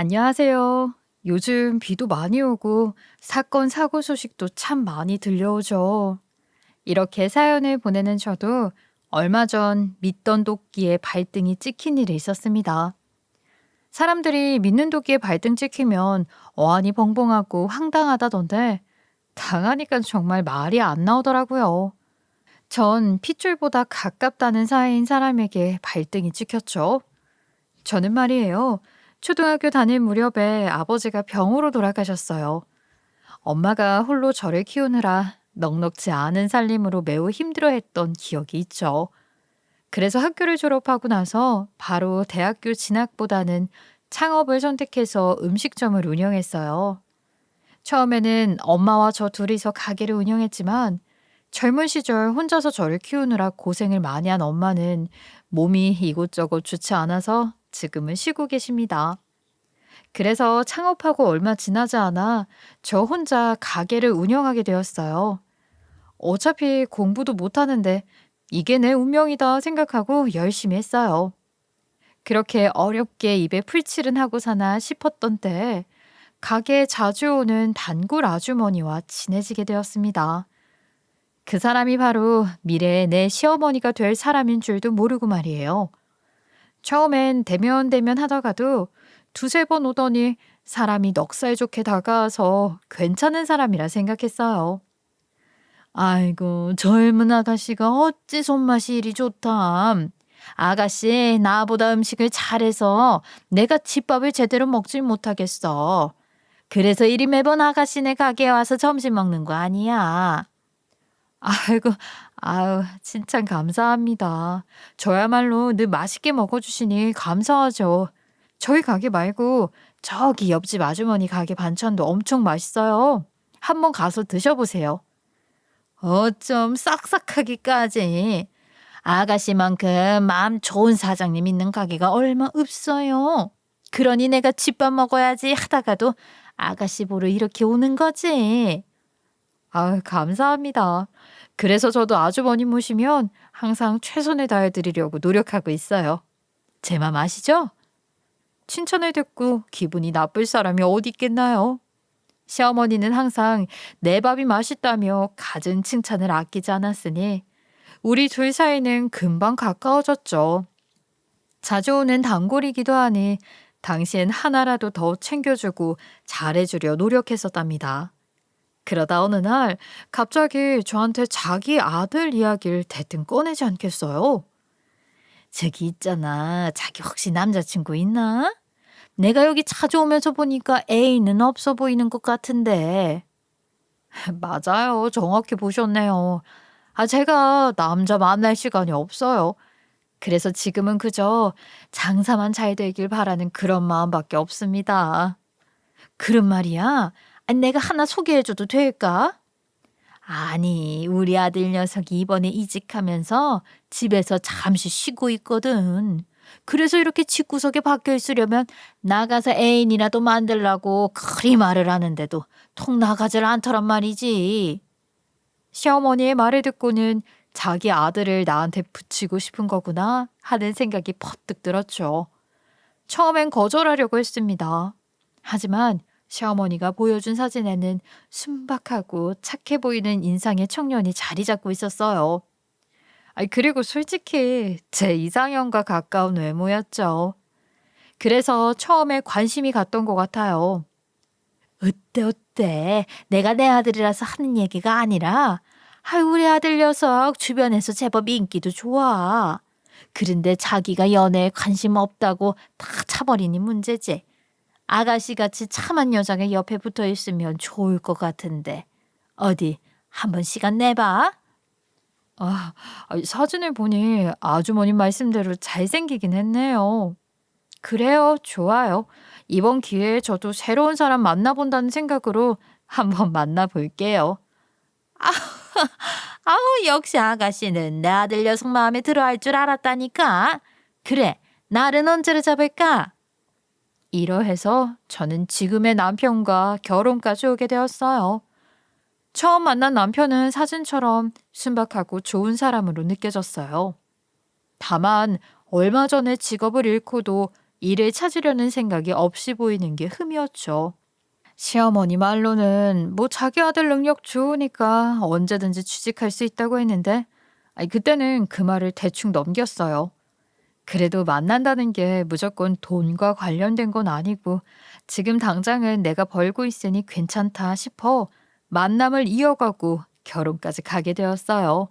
안녕하세요. 요즘 비도 많이 오고 사건, 사고 소식도 참 많이 들려오죠. 이렇게 사연을 보내는 저도 얼마 전 믿던 도끼에 발등이 찍힌 일이 있었습니다. 사람들이 믿는 도끼에 발등 찍히면 어안이 벙벙하고 황당하다던데 당하니까 정말 말이 안 나오더라고요. 전 핏줄보다 가깝다는 사이인 사람에게 발등이 찍혔죠. 저는 말이에요. 초등학교 다닐 무렵에 아버지가 병으로 돌아가셨어요. 엄마가 홀로 저를 키우느라 넉넉지 않은 살림으로 매우 힘들어했던 기억이 있죠. 그래서 학교를 졸업하고 나서 바로 대학교 진학보다는 창업을 선택해서 음식점을 운영했어요. 처음에는 엄마와 저 둘이서 가게를 운영했지만 젊은 시절 혼자서 저를 키우느라 고생을 많이 한 엄마는 몸이 이곳저곳 좋지 않아서 지금은 쉬고 계십니다. 그래서 창업하고 얼마 지나지 않아 저 혼자 가게를 운영하게 되었어요. 어차피 공부도 못하는데 이게 내 운명이다 생각하고 열심히 했어요. 그렇게 어렵게 입에 풀칠은 하고 사나 싶었던 때에 가게에 자주 오는 단골 아주머니와 친해지게 되었습니다. 그 사람이 바로 미래의 내 시어머니가 될 사람인 줄도 모르고 말이에요. 처음엔 대면대면 하다가도 두세 번 오더니 사람이 넉살 좋게 다가와서 괜찮은 사람이라 생각했어요. 아이고, 젊은 아가씨가 어찌 손맛이 이리 좋담. 아가씨, 나보다 음식을 잘해서 내가 집밥을 제대로 먹질 못하겠어. 그래서 이리 매번 아가씨네 가게에 와서 점심 먹는 거 아니야. 아이고, 아유, 칭찬 감사합니다. 저야말로 늘 맛있게 먹어주시니 감사하죠. 저희 가게 말고 저기 옆집 아주머니 가게 반찬도 엄청 맛있어요. 한번 가서 드셔보세요. 어쩜 싹싹하기까지. 아가씨만큼 마음 좋은 사장님 있는 가게가 얼마 없어요. 그러니 내가 집밥 먹어야지 하다가도 아가씨 보러 이렇게 오는 거지. 아유, 감사합니다. 그래서 저도 아주버님 모시면 항상 최선을 다해드리려고 노력하고 있어요. 제 맘 아시죠? 칭찬을 듣고 기분이 나쁠 사람이 어디 있겠나요? 시어머니는 항상 내 밥이 맛있다며 갖은 칭찬을 아끼지 않았으니 우리 둘 사이는 금방 가까워졌죠. 자주 오는 단골이기도 하니 당시엔 하나라도 더 챙겨주고 잘해주려 노력했었답니다. 그러다 어느 날 갑자기 저한테 자기 아들 이야기를 대뜸 꺼내지 않겠어요. 저기 있잖아. 자기 혹시 남자친구 있나? 내가 여기 자주 오면서 보니까 애인은 없어 보이는 것 같은데. 맞아요. 정확히 보셨네요. 제가 남자 만날 시간이 없어요. 그래서 지금은 그저 장사만 잘 되길 바라는 그런 마음밖에 없습니다. 그런 말이야. 내가 하나 소개해줘도 될까? 아니, 우리 아들 녀석이 이번에 이직하면서 집에서 잠시 쉬고 있거든. 그래서 이렇게 집구석에 박혀 있으려면 나가서 애인이라도 만들라고 그리 말을 하는데도 통 나가질 않더란 말이지. 시어머니의 말을 듣고는 자기 아들을 나한테 붙이고 싶은 거구나 하는 생각이 퍼뜩 들었죠. 처음엔 거절하려고 했습니다. 하지만 시어머니가 보여준 사진에는 순박하고 착해 보이는 인상의 청년이 자리 잡고 있었어요. 그리고 솔직히 제 이상형과 가까운 외모였죠. 그래서 처음에 관심이 갔던 것 같아요. 어때 어때? 내가 내 아들이라서 하는 얘기가 아니라 우리 아들 녀석 주변에서 제법 인기도 좋아. 그런데 자기가 연애에 관심 없다고 다 차버리니 문제지. 아가씨같이 참한 여자가 옆에 붙어 있으면 좋을 것 같은데. 어디 한번 시간 내봐. 사진을 보니 아주머님 말씀대로 잘생기긴 했네요. 그래요, 좋아요. 이번 기회에 저도 새로운 사람 만나본다는 생각으로 한번 만나볼게요. 아, 아우, 역시 아가씨는 내 아들 녀석 마음에 들어 할 줄 알았다니까. 그래, 날은 언제로 잡을까? 이러해서 저는 지금의 남편과 결혼까지 오게 되었어요. 처음 만난 남편은 사진처럼 순박하고 좋은 사람으로 느껴졌어요. 다만 얼마 전에 직업을 잃고도 일을 찾으려는 생각이 없이 보이는 게 흠이었죠. 시어머니 말로는 뭐 자기 아들 능력 좋으니까 언제든지 취직할 수 있다고 했는데 그때는 그 말을 대충 넘겼어요. 그래도 만난다는 게 무조건 돈과 관련된 건 아니고 지금 당장은 내가 벌고 있으니 괜찮다 싶어 만남을 이어가고 결혼까지 가게 되었어요.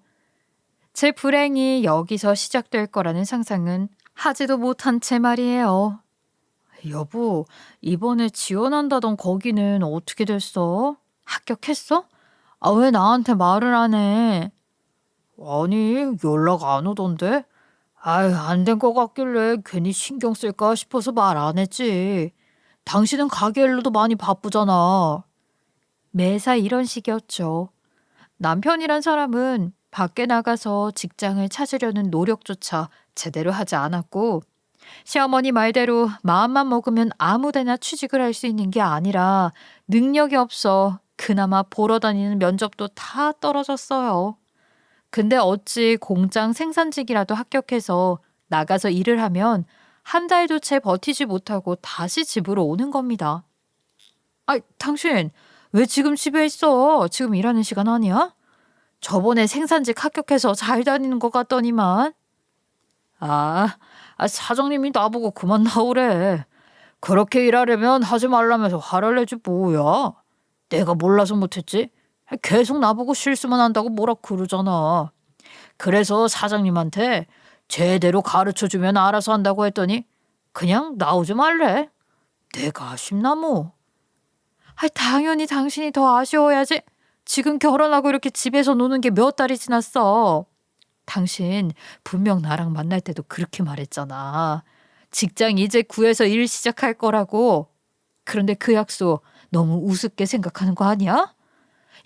제 불행이 여기서 시작될 거라는 상상은 하지도 못한 채 말이에요. 여보, 이번에 지원한다던 거기는 어떻게 됐어? 합격했어? 왜 나한테 말을 안 해? 아니, 연락 안 오던데? 아유, 안 된 거 같길래 괜히 신경 쓸까 싶어서 말 안 했지. 당신은 가게 일로도 많이 바쁘잖아. 매사 이런 식이었죠. 남편이란 사람은 밖에 나가서 직장을 찾으려는 노력조차 제대로 하지 않았고, 시어머니 말대로 마음만 먹으면 아무데나 취직을 할 수 있는 게 아니라 능력이 없어 그나마 보러 다니는 면접도 다 떨어졌어요. 근데 어찌 공장 생산직이라도 합격해서 나가서 일을 하면 한 달도 채 버티지 못하고 다시 집으로 오는 겁니다. 당신 왜 지금 집에 있어? 지금 일하는 시간 아니야? 저번에 생산직 합격해서 잘 다니는 것 같더니만. 사장님이 나보고 그만 나오래. 그렇게 일하려면 하지 말라면서 화를 내지 뭐야. 내가 몰라서 못했지? 계속 나보고 실수만 한다고 뭐라 그러잖아. 그래서 사장님한테 제대로 가르쳐주면 알아서 한다고 했더니 그냥 나오지 말래. 내가 아쉽나 뭐. 당연히 당신이 더 아쉬워야지. 지금 결혼하고 이렇게 집에서 노는 게 몇 달이 지났어. 당신 분명 나랑 만날 때도 그렇게 말했잖아. 직장 이제 구해서 일 시작할 거라고. 그런데 그 약속 너무 우습게 생각하는 거 아니야?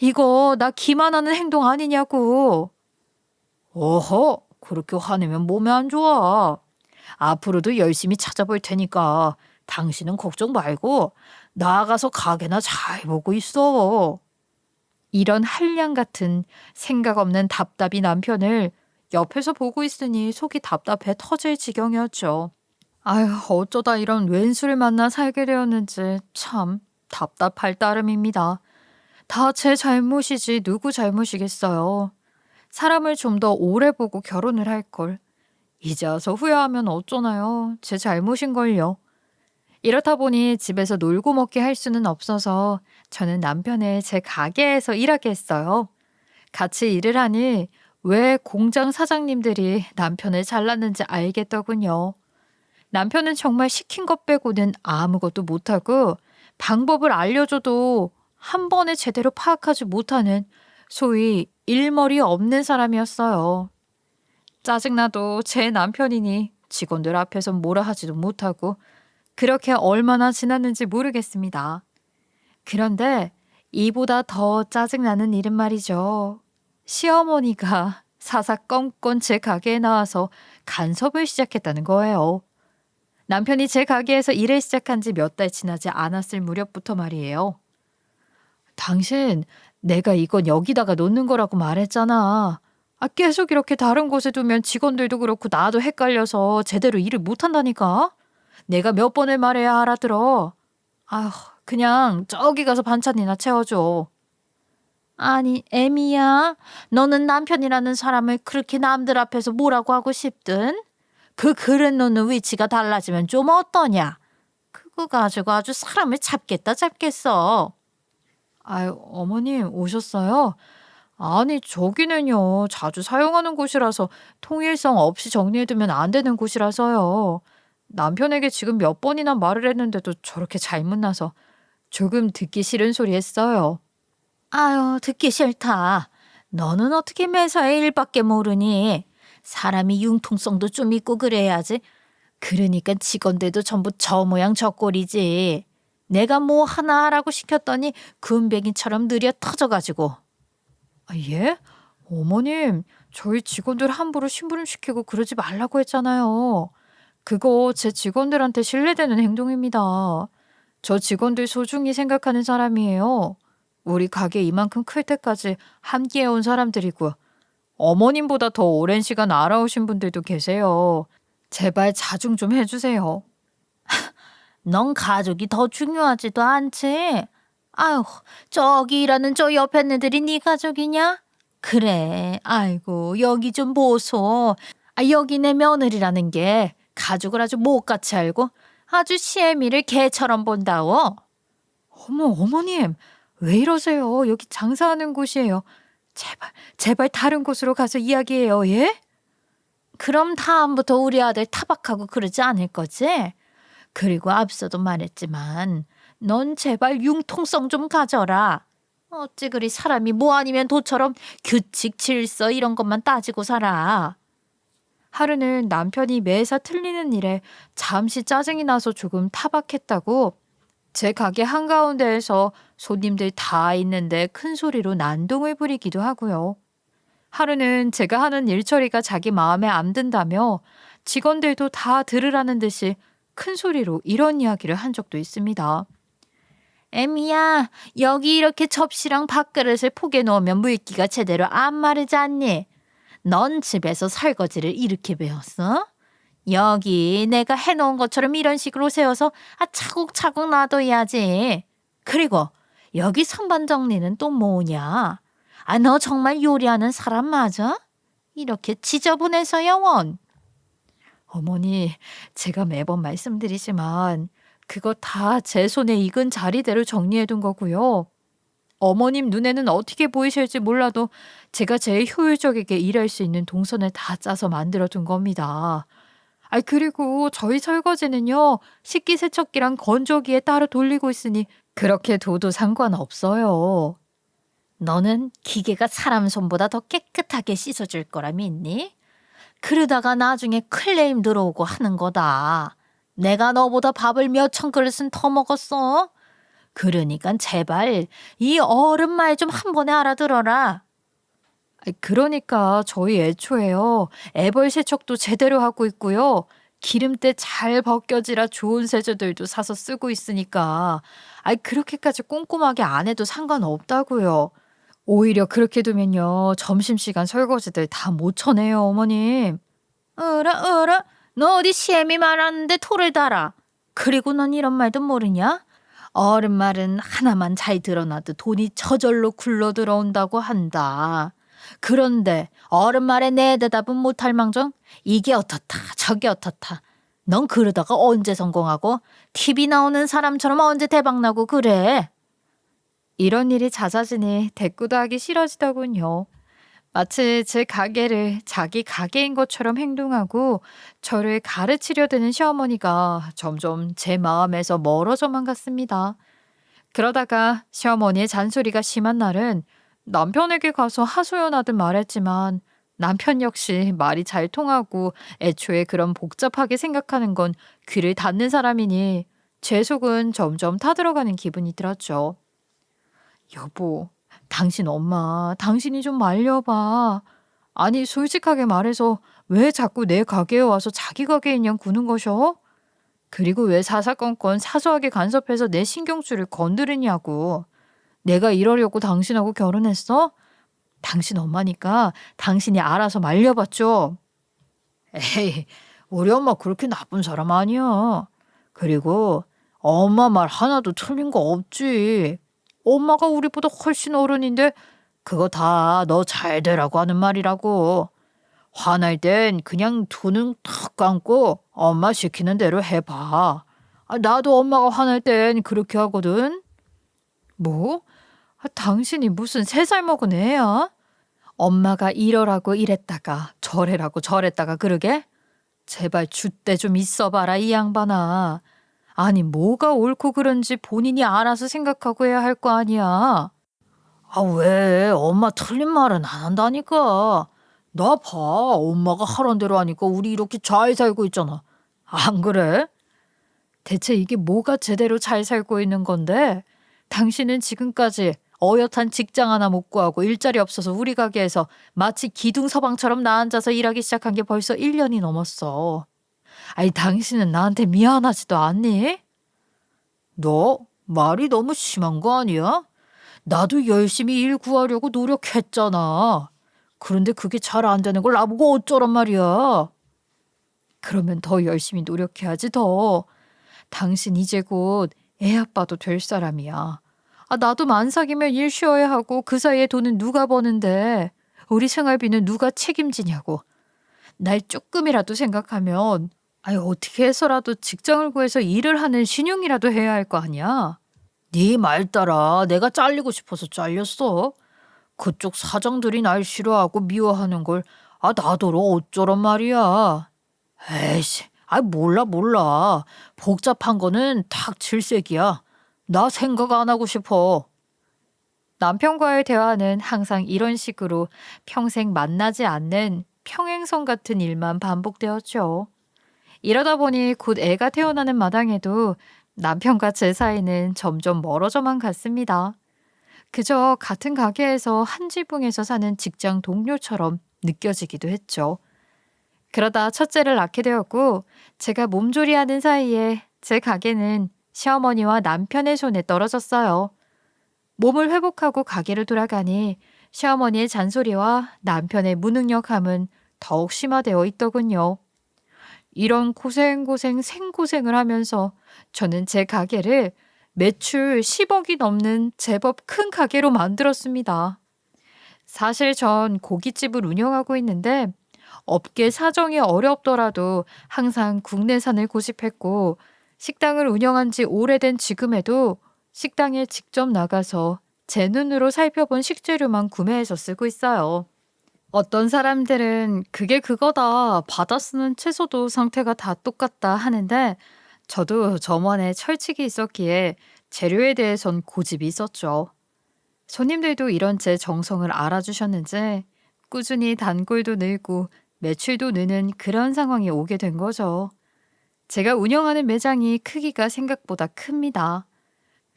이거 나 기만하는 행동 아니냐고. 어허, 그렇게 화내면 몸에 안 좋아. 앞으로도 열심히 찾아볼 테니까 당신은 걱정 말고 나가서 가게나 잘 보고 있어. 이런 한량 같은 생각 없는 답답이 남편을 옆에서 보고 있으니 속이 답답해 터질 지경이었죠. 아휴, 어쩌다 이런 왼수를 만나 살게 되었는지 참 답답할 따름입니다. 다 제 잘못이지 누구 잘못이겠어요. 사람을 좀 더 오래 보고 결혼을 할 걸. 이제 와서 후회하면 어쩌나요? 제 잘못인걸요. 이렇다 보니 집에서 놀고 먹게 할 수는 없어서 저는 남편을 제 가게에서 일하게 했어요. 같이 일을 하니 왜 공장 사장님들이 남편을 잘랐는지 알겠더군요. 남편은 정말 시킨 것 빼고는 아무것도 못하고 방법을 알려줘도 한 번에 제대로 파악하지 못하는 소위 일머리 없는 사람이었어요. 짜증나도 제 남편이니 직원들 앞에서 뭐라 하지도 못하고 그렇게 얼마나 지났는지 모르겠습니다. 그런데 이보다 더 짜증나는 일은 말이죠. 시어머니가 사사건건 제 가게에 나와서 간섭을 시작했다는 거예요. 남편이 제 가게에서 일을 시작한 지 몇 달 지나지 않았을 무렵부터 말이에요. 당신, 내가 이건 여기다가 놓는 거라고 말했잖아. 계속 이렇게 다른 곳에 두면 직원들도 그렇고 나도 헷갈려서 제대로 일을 못한다니까. 내가 몇 번을 말해야 알아들어. 아휴, 그냥 저기 가서 반찬이나 채워줘. 아니, 애미야, 너는 남편이라는 사람을 그렇게 남들 앞에서 뭐라고 하고 싶든? 그 그릇 놓는 위치가 달라지면 좀 어떠냐? 그거 가지고 아주 사람을 잡겠다 잡겠어. 아유, 어머님 오셨어요? 아니, 저기는요, 자주 사용하는 곳이라서 통일성 없이 정리해두면 안 되는 곳이라서요. 남편에게 지금 몇 번이나 말을 했는데도 저렇게 잘못 나서 조금 듣기 싫은 소리 했어요. 아유, 듣기 싫다. 너는 어떻게 매사에 일밖에 모르니? 사람이 융통성도 좀 있고 그래야지. 그러니까 직원들도 전부 저 모양 저 꼴이지. 내가 뭐 하나 하라고 시켰더니 군뱅이처럼 느려 터져가지고. 예? 어머님, 저희 직원들 함부로 심부름시키고 그러지 말라고 했잖아요. 그거 제 직원들한테 신뢰되는 행동입니다. 저 직원들 소중히 생각하는 사람이에요. 우리 가게 이만큼 클 때까지 함께 해온 사람들이고 어머님보다 더 오랜 시간 알아오신 분들도 계세요. 제발 자중 좀 해주세요. 넌 가족이 더 중요하지도 않지. 아휴, 저기 일하는 저 옆에 애들이 네 가족이냐? 그래, 아이고, 여기 좀 보소. 여기 내 며느리라는 게 가족을 아주 못같이 알고 아주 시애미를 개처럼 본다오. 어머, 어머님, 왜 이러세요? 여기 장사하는 곳이에요. 제발 다른 곳으로 가서 이야기해요, 예? 그럼 다음부터 우리 아들 타박하고 그러지 않을 거지? 그리고 앞서도 말했지만 넌 제발 융통성 좀 가져라. 어찌 그리 사람이 뭐 아니면 도처럼 규칙, 질서 이런 것만 따지고 살아. 하루는 남편이 매사 틀리는 일에 잠시 짜증이 나서 조금 타박했다고 제 가게 한가운데에서 손님들 다 있는데 큰 소리로 난동을 부리기도 하고요. 하루는 제가 하는 일처리가 자기 마음에 안 든다며 직원들도 다 들으라는 듯이 큰 소리로 이런 이야기를 한 적도 있습니다. 애미야, 여기 이렇게 접시랑 밥그릇을 포개 놓으면 물기가 제대로 안 마르지 않니? 넌 집에서 설거지를 이렇게 배웠어? 여기 내가 해놓은 것처럼 이런 식으로 세워서 차곡차곡 놔둬야지. 그리고 여기 선반 정리는 또 뭐냐? 너 정말 요리하는 사람 맞아? 이렇게 지저분해서야 원. 어머니, 제가 매번 말씀드리지만 그거 다 제 손에 익은 자리대로 정리해둔 거고요. 어머님 눈에는 어떻게 보이실지 몰라도 제가 제일 효율적이게 일할 수 있는 동선을 다 짜서 만들어둔 겁니다. 그리고 저희 설거지는요, 식기세척기랑 건조기에 따로 돌리고 있으니 그렇게 둬도 상관없어요. 너는 기계가 사람 손보다 더 깨끗하게 씻어줄 거라 믿니? 그러다가 나중에 클레임 들어오고 하는 거다. 내가 너보다 밥을 몇천 그릇은 더 먹었어. 그러니까 제발 이 어른 말 좀 한 번에 알아들어라. 그러니까 저희 애초에요, 애벌 세척도 제대로 하고 있고요. 기름때 잘 벗겨지라 좋은 세제들도 사서 쓰고 있으니까 그렇게까지 꼼꼼하게 안 해도 상관없다고요. 오히려 그렇게 두면요, 점심시간 설거지들 다 못 쳐내요, 어머님. 어라, 너 어디 시애미 말하는데 토를 달아. 그리고 넌 이런 말도 모르냐? 어른 말은 하나만 잘 드러나도 돈이 저절로 굴러 들어온다고 한다. 그런데 어른 말에 내 대답은 못할 망정 이게 어떻다 저게 어떻다. 넌 그러다가 언제 성공하고 TV 나오는 사람처럼 언제 대박나고 그래. 이런 일이 잦아지니 대꾸도 하기 싫어지더군요. 마치 제 가게를 자기 가게인 것처럼 행동하고 저를 가르치려 드는 시어머니가 점점 제 마음에서 멀어져만 갔습니다. 그러다가 시어머니의 잔소리가 심한 날은 남편에게 가서 하소연하듯 말했지만 남편 역시 말이 잘 통하고 애초에 그런 복잡하게 생각하는 건 귀를 닫는 사람이니 제 속은 점점 타들어가는 기분이 들었죠. 여보, 당신 엄마, 당신이 좀 말려봐. 아니, 솔직하게 말해서 왜 자꾸 내 가게에 와서 자기 가게인 양 구는 것이어? 그리고 왜 사사건건 사소하게 간섭해서 내 신경줄을 건드리냐고. 내가 이러려고 당신하고 결혼했어? 당신 엄마니까 당신이 알아서 말려봤죠. 에이, 우리 엄마 그렇게 나쁜 사람 아니야. 그리고 엄마 말 하나도 틀린 거 없지. 엄마가 우리보다 훨씬 어른인데 그거 다 너 잘 되라고 하는 말이라고. 화날 땐 그냥 두 눈 탁 감고 엄마 시키는 대로 해봐. 나도 엄마가 화날 땐 그렇게 하거든. 뭐? 당신이 무슨 3살 먹은 애야? 엄마가 이러라고 이랬다가 저래라고 저랬다가 그러게? 제발 줏대 좀 있어봐라 이 양반아. 아니 뭐가 옳고 그른지 본인이 알아서 생각하고 해야 할 거 아니야. 왜? 엄마 틀린 말은 안 한다니까. 나 봐. 엄마가 하란 대로 하니까 우리 이렇게 잘 살고 있잖아. 안 그래? 대체 이게 뭐가 제대로 잘 살고 있는 건데? 당신은 지금까지 어엿한 직장 하나 못 구하고 일자리 없어서 우리 가게에서 마치 기둥서방처럼 나 앉아서 일하기 시작한 게 벌써 1년이 넘었어. 당신은 나한테 미안하지도 않니? 너 말이 너무 심한 거 아니야? 나도 열심히 일 구하려고 노력했잖아. 그런데 그게 잘 안 되는 걸 나보고 어쩌란 말이야. 그러면 더 열심히 노력해야지 더. 당신 이제 곧 애 아빠도 될 사람이야. 나도 만삭이면 일 쉬어야 하고 그 사이에 돈은 누가 버는데 우리 생활비는 누가 책임지냐고. 날 조금이라도 생각하면 어떻게 해서라도 직장을 구해서 일을 하는 신용이라도 해야 할 거 아니야. 네 말 따라 내가 잘리고 싶어서 잘렸어. 그쪽 사장들이 날 싫어하고 미워하는 걸 나더러 어쩌란 말이야. 에이씨, 몰라. 복잡한 거는 탁 질색이야. 나 생각 안 하고 싶어. 남편과의 대화는 항상 이런 식으로 평생 만나지 않는 평행선 같은 일만 반복되었죠. 이러다 보니 곧 애가 태어나는 마당에도 남편과 제 사이는 점점 멀어져만 갔습니다. 그저 같은 가게에서 한 지붕에서 사는 직장 동료처럼 느껴지기도 했죠. 그러다 첫째를 낳게 되었고 제가 몸조리하는 사이에 제 가게는 시어머니와 남편의 손에 떨어졌어요. 몸을 회복하고 가게로 돌아가니 시어머니의 잔소리와 남편의 무능력함은 더욱 심화되어 있더군요. 이런 고생 생고생을 하면서 저는 제 가게를 매출 10억이 넘는 제법 큰 가게로 만들었습니다. 사실 전 고깃집을 운영하고 있는데 업계 사정이 어렵더라도 항상 국내산을 고집했고 식당을 운영한 지 오래된 지금에도 식당에 직접 나가서 제 눈으로 살펴본 식재료만 구매해서 쓰고 있어요. 어떤 사람들은 그게 그거다. 받아 쓰는 채소도 상태가 다 똑같다 하는데 저도 저만의 철칙이 있었기에 재료에 대해선 고집이 있었죠. 손님들도 이런 제 정성을 알아주셨는지 꾸준히 단골도 늘고 매출도 느는 그런 상황이 오게 된 거죠. 제가 운영하는 매장이 크기가 생각보다 큽니다.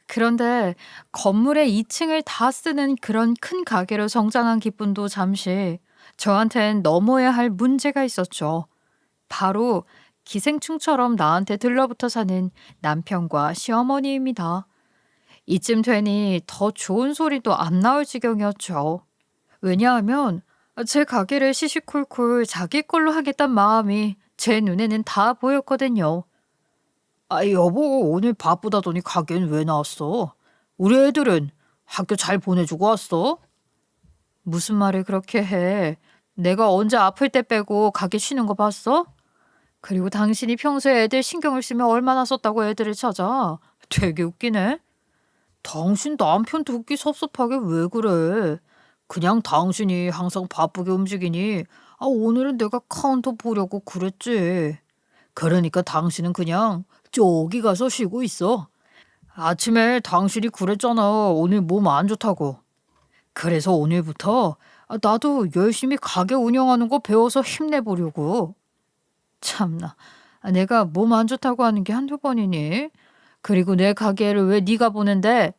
그런데 건물의 2층을 다 쓰는 그런 큰 가게로 성장한 기쁨도 잠시 저한텐 넘어야 할 문제가 있었죠. 바로 기생충처럼 나한테 들러붙어 사는 남편과 시어머니입니다. 이쯤 되니 더 좋은 소리도 안 나올 지경이었죠. 왜냐하면 제 가게를 시시콜콜 자기 걸로 하겠다는 마음이 제 눈에는 다 보였거든요. 여보, 오늘 바쁘다더니 가게는 왜 나왔어? 우리 애들은 학교 잘 보내주고 왔어? 무슨 말을 그렇게 해? 내가 언제 아플 때 빼고 가게 쉬는 거 봤어? 그리고 당신이 평소에 애들 신경을 쓰면 얼마나 썼다고 애들을 찾아? 되게 웃기네. 당신 남편 듣기 섭섭하게 왜 그래? 그냥 당신이 항상 바쁘게 움직이니 오늘은 내가 카운터 보려고 그랬지. 그러니까 당신은 그냥 저기 가서 쉬고 있어. 아침에 당신이 그랬잖아. 오늘 몸 안 좋다고. 그래서 오늘부터 나도 열심히 가게 운영하는 거 배워서 힘내보려고. 참나. 내가 몸 안 좋다고 하는 게 한두 번이니? 그리고 내 가게를 왜 네가 보는데?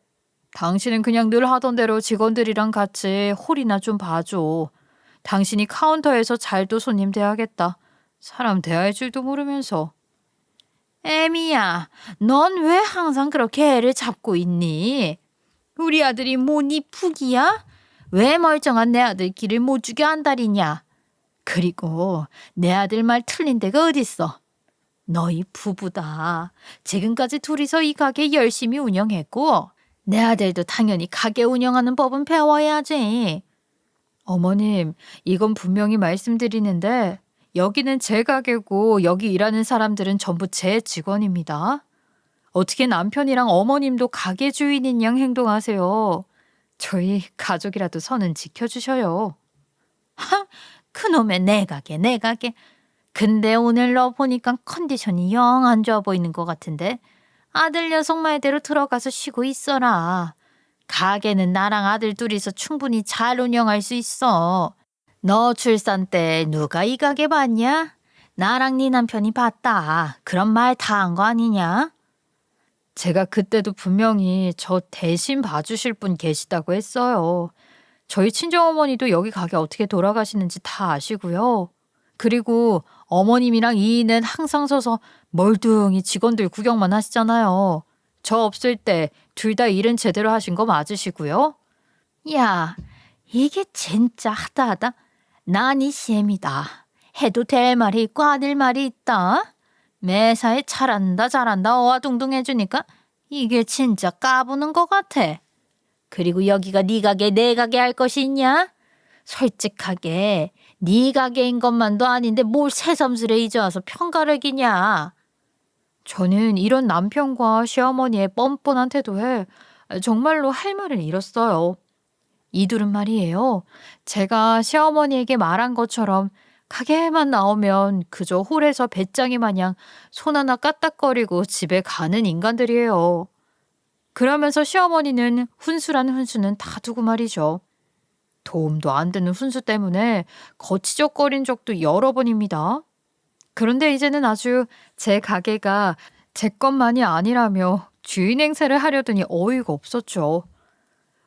당신은 그냥 늘 하던 대로 직원들이랑 같이 홀이나 좀 봐줘. 당신이 카운터에서 잘도 손님 대하겠다. 사람 대할 줄도 모르면서. 애미야, 넌 왜 항상 그렇게 애를 잡고 있니? 우리 아들이 뭐니 푹이야? 왜 멀쩡한 내 아들 길을 못 주게 한다리냐? 그리고 내 아들 말 틀린 데가 어딨어? 너희 부부다. 지금까지 둘이서 이 가게 열심히 운영했고 내 아들도 당연히 가게 운영하는 법은 배워야지. 어머님, 이건 분명히 말씀드리는데 여기는 제 가게고 여기 일하는 사람들은 전부 제 직원입니다. 어떻게 남편이랑 어머님도 가게 주인인 양 행동하세요? 저희 가족이라도 선은 지켜주셔요. 그놈의 내 가게 내 가게. 근데 오늘 너 보니까 컨디션이 영 안 좋아 보이는 것 같은데 아들 녀석 말대로 들어가서 쉬고 있어라. 가게는 나랑 아들 둘이서 충분히 잘 운영할 수 있어. 너 출산 때 누가 이 가게 봤냐? 나랑 네 남편이 봤다. 그런 말 다 한 거 아니냐? 제가 그때도 분명히 저 대신 봐주실 분 계시다고 했어요. 저희 친정어머니도 여기 가게 어떻게 돌아가시는지 다 아시고요. 그리고 어머님이랑 이인은 항상 서서 멀뚱히 직원들 구경만 하시잖아요. 저 없을 때 둘 다 일은 제대로 하신 거 맞으시고요. 야, 이게 진짜 하다하다. 난이 셈이다. 해도 될 말이 있고 아닐 말이 있다. 매사에 잘한다 어와둥둥 해주니까 이게 진짜 까부는 것 같아. 그리고 여기가 네 가게 내 가게 할 것이 있냐? 솔직하게 네 가게인 것만도 아닌데 뭘 새삼스레 이제 와서 평가를 기냐? 저는 이런 남편과 시어머니의 뻔뻔한 태도에 정말로 할 말을 잃었어요. 이둘은 말이에요. 제가 시어머니에게 말한 것처럼 가게에만 나오면 그저 홀에서 배짱이 마냥 손 하나 까딱거리고 집에 가는 인간들이에요. 그러면서 시어머니는 훈수란 훈수는 다 두고 말이죠. 도움도 안 되는 훈수 때문에 거치적거린 적도 여러 번입니다. 그런데 이제는 아주 제 가게가 제 것만이 아니라며 주인 행세를 하려더니 어이가 없었죠.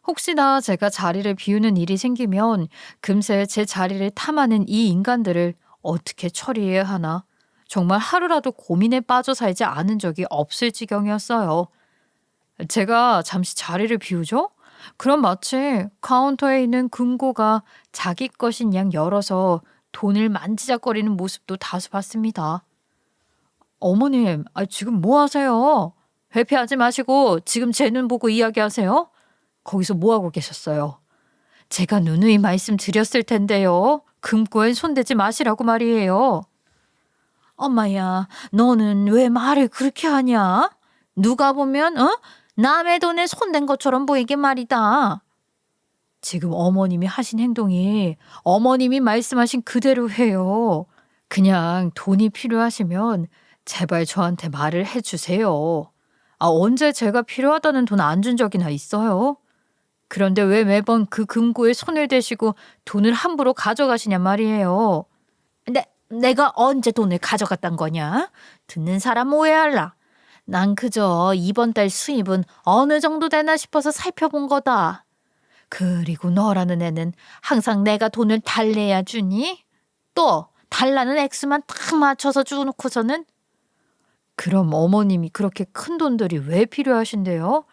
혹시나 제가 자리를 비우는 일이 생기면 금세 제 자리를 탐하는 이 인간들을 어떻게 처리해야 하나 정말 하루라도 고민에 빠져 살지 않은 적이 없을 지경이었어요. 제가 잠시 자리를 비우죠? 그럼 마치 카운터에 있는 금고가 자기 것인 양 열어서 돈을 만지작거리는 모습도 다수 봤습니다. 어머님, 지금 뭐 하세요? 회피하지 마시고 지금 제 눈 보고 이야기하세요? 거기서 뭐 하고 계셨어요? 제가 누누이 말씀드렸을 텐데요. 금고엔 손대지 마시라고 말이에요. 엄마야, 너는 왜 말을 그렇게 하냐? 누가 보면 남의 돈에 손댄 것처럼 보이게 말이다. 지금 어머님이 하신 행동이 어머님이 말씀하신 그대로 해요. 그냥 돈이 필요하시면 제발 저한테 말을 해주세요. 언제 제가 필요하다는 돈 안 준 적이나 있어요? 그런데 왜 매번 그 금고에 손을 대시고 돈을 함부로 가져가시냐 말이에요. 내가 언제 돈을 가져갔단 거냐? 듣는 사람 오해할라. 난 그저 이번 달 수입은 어느 정도 되나 싶어서 살펴본 거다. 그리고 너라는 애는 항상 내가 돈을 달래야 주니? 또 달라는 액수만 딱 맞춰서 주놓고서는 그럼 어머님이 그렇게 큰 돈들이 왜 필요하신데요?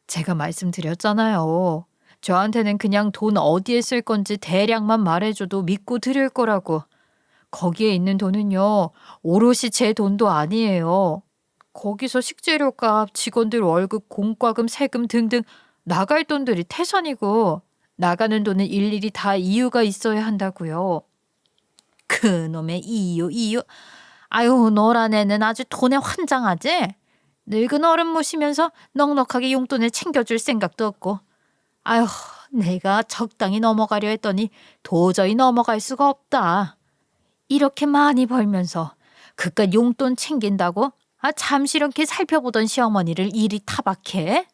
제가 말씀드렸잖아요. 저한테는 그냥 돈 어디에 쓸 건지 대략만 말해줘도 믿고 드릴 거라고. 거기에 있는 돈은요, 오롯이 제 돈도 아니에요. 거기서 식재료값, 직원들 월급, 공과금, 세금 등등 나갈 돈들이 태산이고 나가는 돈은 일일이 다 이유가 있어야 한다고요. 그놈의 이유. 아유, 너란 애는 아주 돈에 환장하지? 늙은 어른 모시면서 넉넉하게 용돈을 챙겨줄 생각도 없고. 아유, 내가 적당히 넘어가려 했더니 도저히 넘어갈 수가 없다. 이렇게 많이 벌면서 그깟 용돈 챙긴다고 잠시 이렇게 살펴보던 시어머니를 이리 타박해?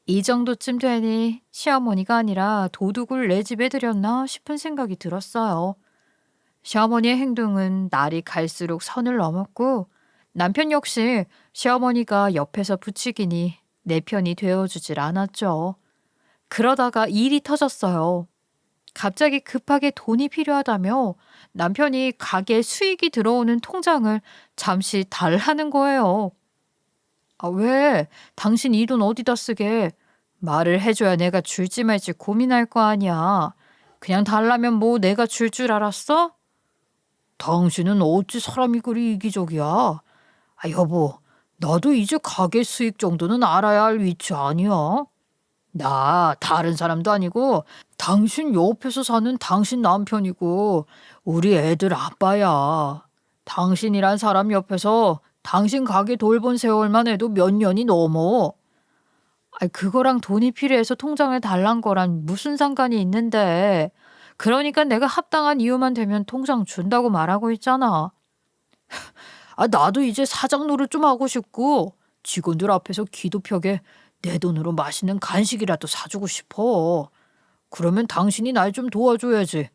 이 정도쯤 되니 시어머니가 아니라 도둑을 내 집에 들였나 싶은 생각이 들었어요. 시어머니의 행동은 날이 갈수록 선을 넘었고 남편 역시 시어머니가 옆에서 부추기니 내 편이 되어주질 않았죠. 그러다가 일이 터졌어요. 갑자기 급하게 돈이 필요하다며 남편이 가게 수익이 들어오는 통장을 잠시 달라는 거예요. 왜? 당신 이 돈 어디다 쓰게? 말을 해줘야 내가 줄지 말지 고민할 거 아니야. 그냥 달라면 뭐 내가 줄 알았어? 당신은 어찌 사람이 그리 이기적이야? 여보, 나도 이제 가게 수익 정도는 알아야 할 위치 아니야? 나 다른 사람도 아니고 당신 옆에서 사는 당신 남편이고 우리 애들 아빠야. 당신이란 사람 옆에서 당신 가게 돌본 세월만 해도 몇 년이 넘어. 그거랑 돈이 필요해서 통장을 달란 거란 무슨 상관이 있는데. 그러니까 내가 합당한 이유만 되면 통장 준다고 말하고 있잖아. 나도 이제 사장 노릇 좀 하고 싶고 직원들 앞에서 기도 펴게 내 돈으로 맛있는 간식이라도 사주고 싶어. 그러면 당신이 날 좀 도와줘야지.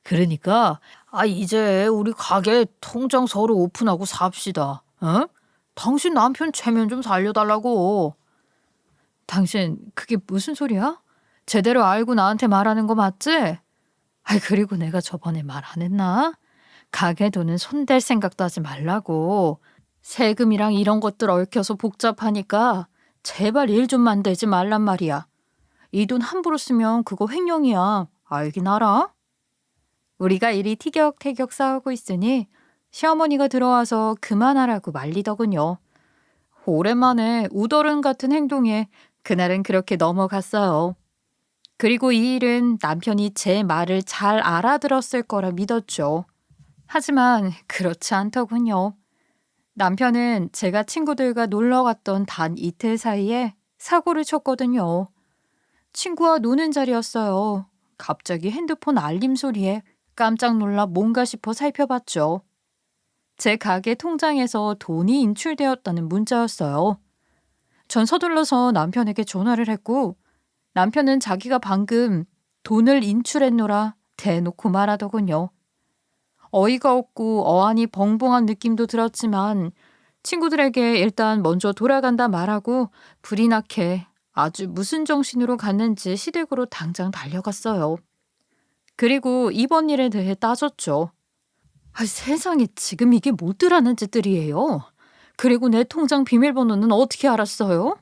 그러니까 이제 우리 가게 통장 서로 오픈하고 삽시다. 어? 당신 남편 체면 좀 살려달라고. 당신 그게 무슨 소리야? 제대로 알고 나한테 말하는 거 맞지? 그리고 내가 저번에 말 안 했나? 가게 돈은 손댈 생각도 하지 말라고. 세금이랑 이런 것들 얽혀서 복잡하니까 제발 일 좀 만들지 말란 말이야. 이 돈 함부로 쓰면 그거 횡령이야. 알긴 알아? 우리가 이리 티격태격 싸우고 있으니 시어머니가 들어와서 그만하라고 말리더군요. 오랜만에 우더른 같은 행동에 그날은 그렇게 넘어갔어요. 그리고 이 일은 남편이 제 말을 잘 알아들었을 거라 믿었죠. 하지만 그렇지 않더군요. 남편은 제가 친구들과 놀러 갔던 단 이틀 사이에 사고를 쳤거든요. 친구와 노는 자리였어요. 갑자기 핸드폰 알림 소리에 깜짝 놀라 뭔가 싶어 살펴봤죠. 제 가게 통장에서 돈이 인출되었다는 문자였어요. 전 서둘러서 남편에게 전화를 했고 남편은 자기가 방금 돈을 인출했노라 대놓고 말하더군요. 어이가 없고 어안이 벙벙한 느낌도 들었지만 친구들에게 일단 먼저 돌아간다 말하고 불이 나게 아주 무슨 정신으로 갔는지 시댁으로 당장 달려갔어요. 그리고 이번 일에 대해 따졌죠. 세상에 지금 이게 뭐더라는 짓들이에요. 그리고 내 통장 비밀번호는 어떻게 알았어요?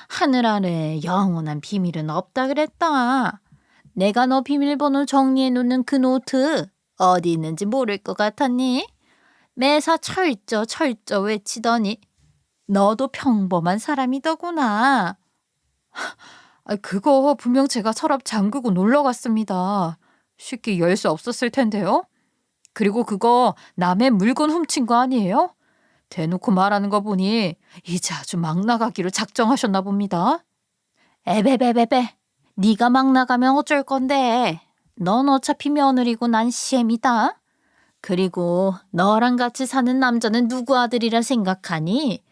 하늘 아래 영원한 비밀은 없다 그랬다. 내가 너 비밀번호 정리해 놓는 그 노트 어디 있는지 모를 것 같았니? 매사 철저 외치더니 너도 평범한 사람이더구나. 그거 분명 제가 서랍 잠그고 놀러 갔습니다. 쉽게 열 수 없었을 텐데요. 그리고 그거 남의 물건 훔친 거 아니에요? 대놓고 말하는 거 보니 이제 아주 막 나가기로 작정하셨나 봅니다. 에베베베베 네가 막 나가면 어쩔 건데. 넌 어차피 며느리고 난 시엠이다. 그리고 너랑 같이 사는 남자는 누구 아들이라 생각하니?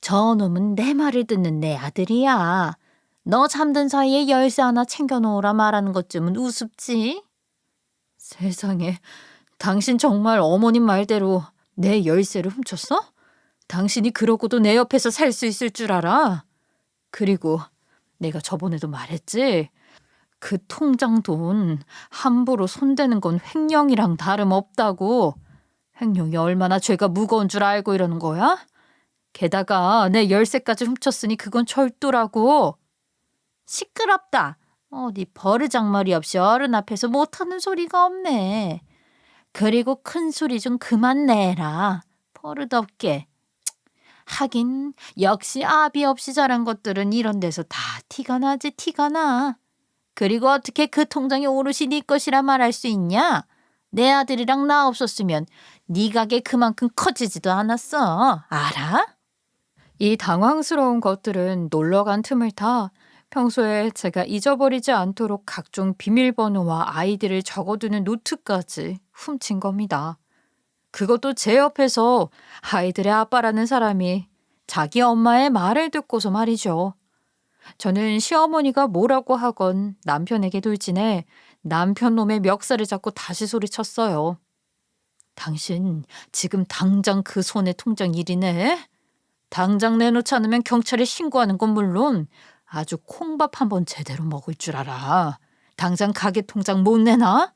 저놈은 내 말을 듣는 내 아들이야. 너 잠든 사이에 열쇠 하나 챙겨놓으라 말하는 것쯤은 우습지? 세상에, 당신 정말 어머님 말대로 내 열쇠를 훔쳤어? 당신이 그러고도 내 옆에서 살 수 있을 줄 알아? 그리고 내가 저번에도 말했지? 그 통장 돈 함부로 손대는 건 횡령이랑 다름없다고. 횡령이 얼마나 죄가 무거운 줄 알고 이러는 거야? 게다가 내 열쇠까지 훔쳤으니 그건 철도라고. 시끄럽다. 어디 버르장머리 없이 어른 앞에서 못하는 소리가 없네. 그리고 큰 소리 좀 그만 내라. 버릇없게. 하긴 역시 아비 없이 자란 것들은 이런 데서 다 티가 나지 티가 나. 그리고 어떻게 그 통장이 오롯이 네 것이라 말할 수 있냐? 내 아들이랑 나 없었으면 네 가게 그만큼 커지지도 않았어. 알아? 이 당황스러운 것들은 놀러간 틈을 타 평소에 제가 잊어버리지 않도록 각종 비밀번호와 아이디를 적어두는 노트까지 훔친 겁니다. 그것도 제 옆에서 아이들의 아빠라는 사람이 자기 엄마의 말을 듣고서 말이죠. 저는 시어머니가 뭐라고 하건 남편에게 돌진해 남편 놈의 멱살을 잡고 다시 소리쳤어요. 당신 지금 당장 그 손에 통장 일이네? 당장 내놓지 않으면 경찰에 신고하는 건 물론 아주 콩밥 한번 제대로 먹을 줄 알아. 당장 가게 통장 못 내놔?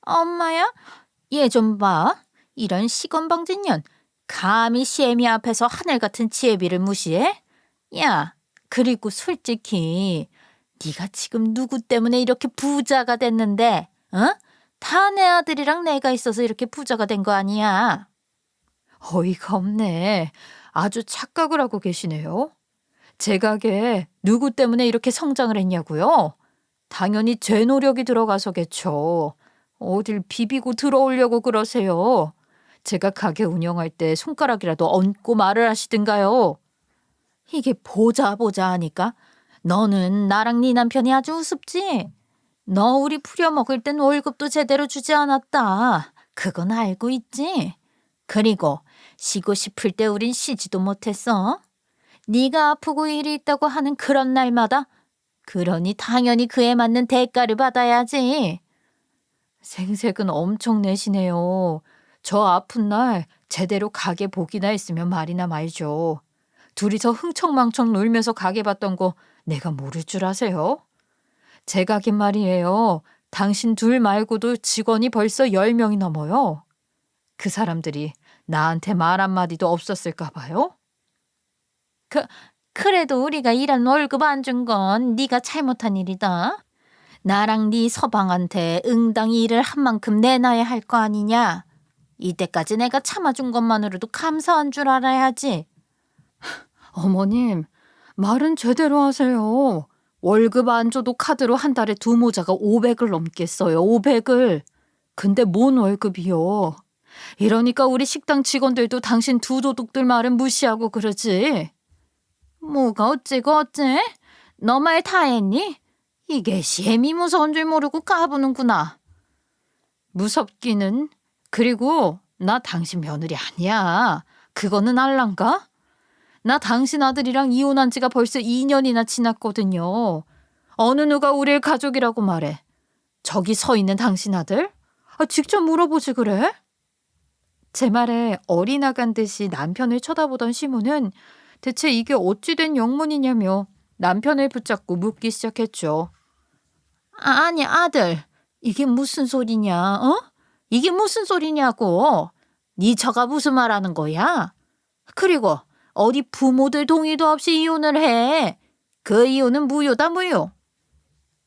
엄마야? 얘 좀 봐. 이런 시건방진년. 감히 시애미 앞에서 하늘 같은 지혜비를 무시해? 야, 그리고 솔직히 네가 지금 누구 때문에 이렇게 부자가 됐는데, 어? 다 내 아들이랑 내가 있어서 이렇게 부자가 된 거 아니야? 어이가 없네. 아주 착각을 하고 계시네요. 제 가게에 누구 때문에 이렇게 성장을 했냐고요? 당연히 제 노력이 들어가서겠죠. 어딜 비비고 들어오려고 그러세요. 제가 가게 운영할 때 손가락이라도 얹고 말을 하시든가요. 이게 보자 하니까 너는 나랑 네 남편이 아주 우습지? 너 우리 부려먹을 땐 월급도 제대로 주지 않았다. 그건 알고 있지? 그리고 쉬고 싶을 때 우린 쉬지도 못했어. 네가 아프고 일이 있다고 하는 그런 날마다 그러니 당연히 그에 맞는 대가를 받아야지. 생색은 엄청 내시네요. 저 아픈 날 제대로 가게 보기나 했으면 말이나 말죠. 둘이서 흥청망청 놀면서 가게 봤던 거 내가 모를 줄 아세요? 제 가게 말이에요. 당신 둘 말고도 직원이 벌써 10명이 넘어요. 그 사람들이 나한테 말 한마디도 없었을까 봐요? 그래도 우리가 일한 월급 안 준 건 네가 잘못한 일이다. 나랑 네 서방한테 응당히 일을 한 만큼 내놔야 할 거 아니냐? 이때까지 내가 참아준 것만으로도 감사한 줄 알아야지. 어머님, 말은 제대로 하세요. 월급 안 줘도 카드로 한 달에 두 모자가 500을 넘겠어요. 500을. 근데 뭔 월급이요? 이러니까 우리 식당 직원들도 당신 두 도둑들 말은 무시하고 그러지. 뭐가 어째고 어째? 너 말 다 했니? 이게 셈이 무서운 줄 모르고 까부는구나. 무섭기는. 그리고 나 당신 며느리 아니야. 그거는 알란가? 나 당신 아들이랑 이혼한 지가 벌써 2년이나 지났거든요. 어느 누가 우릴 가족이라고 말해. 저기 서 있는 당신 아들? 직접 물어보지 그래? 제 말에 어리나간 듯이 남편을 쳐다보던 시모는 대체 이게 어찌된 영문이냐며 남편을 붙잡고 묻기 시작했죠. 아니 아들, 이게 무슨 소리냐? 어? 이게 무슨 소리냐고? 네 처가 무슨 말하는 거야? 그리고 어디 부모들 동의도 없이 이혼을 해. 그 이혼은 무효다 무효.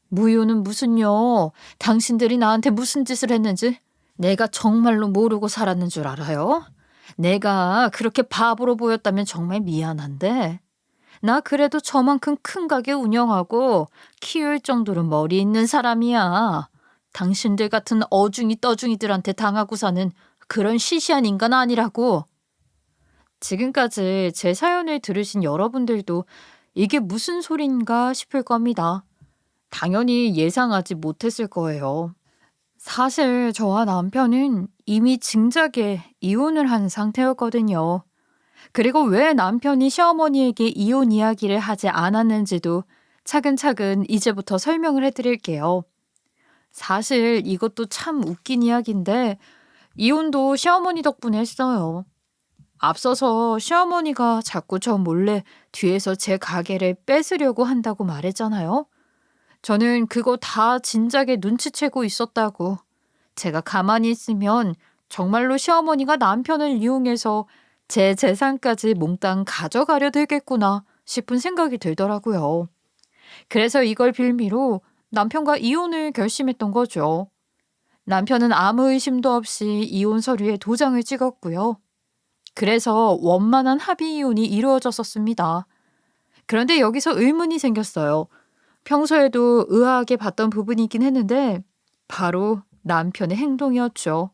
무효는 무슨요? 당신들이 나한테 무슨 짓을 했는지 내가 정말로 모르고 살았는 줄 알아요? 내가 그렇게 바보로 보였다면 정말 미안한데 나 그래도 저만큼 큰 가게 운영하고 키울 정도로 머리 있는 사람이야. 당신들 같은 어중이 떠중이들한테 당하고 사는 그런 시시한 인간 아니라고. 지금까지 제 사연을 들으신 여러분들도 이게 무슨 소린가 싶을 겁니다. 당연히 예상하지 못했을 거예요. 사실 저와 남편은 이미 진작에 이혼을 한 상태였거든요. 그리고 왜 남편이 시어머니에게 이혼 이야기를 하지 않았는지도 차근차근 이제부터 설명을 해드릴게요. 사실 이것도 참 웃긴 이야기인데 이혼도 시어머니 덕분에 했어요. 앞서서 시어머니가 자꾸 저 몰래 뒤에서 제 가게를 뺏으려고 한다고 말했잖아요. 저는 그거 다 진작에 눈치채고 있었다고. 제가 가만히 있으면 정말로 시어머니가 남편을 이용해서 제 재산까지 몽땅 가져가려 들겠구나 싶은 생각이 들더라고요. 그래서 이걸 빌미로 남편과 이혼을 결심했던 거죠. 남편은 아무 의심도 없이 이혼 서류에 도장을 찍었고요. 그래서 원만한 합의 이혼이 이루어졌었습니다. 그런데 여기서 의문이 생겼어요. 평소에도 의아하게 봤던 부분이긴 했는데 바로 남편의 행동이었죠.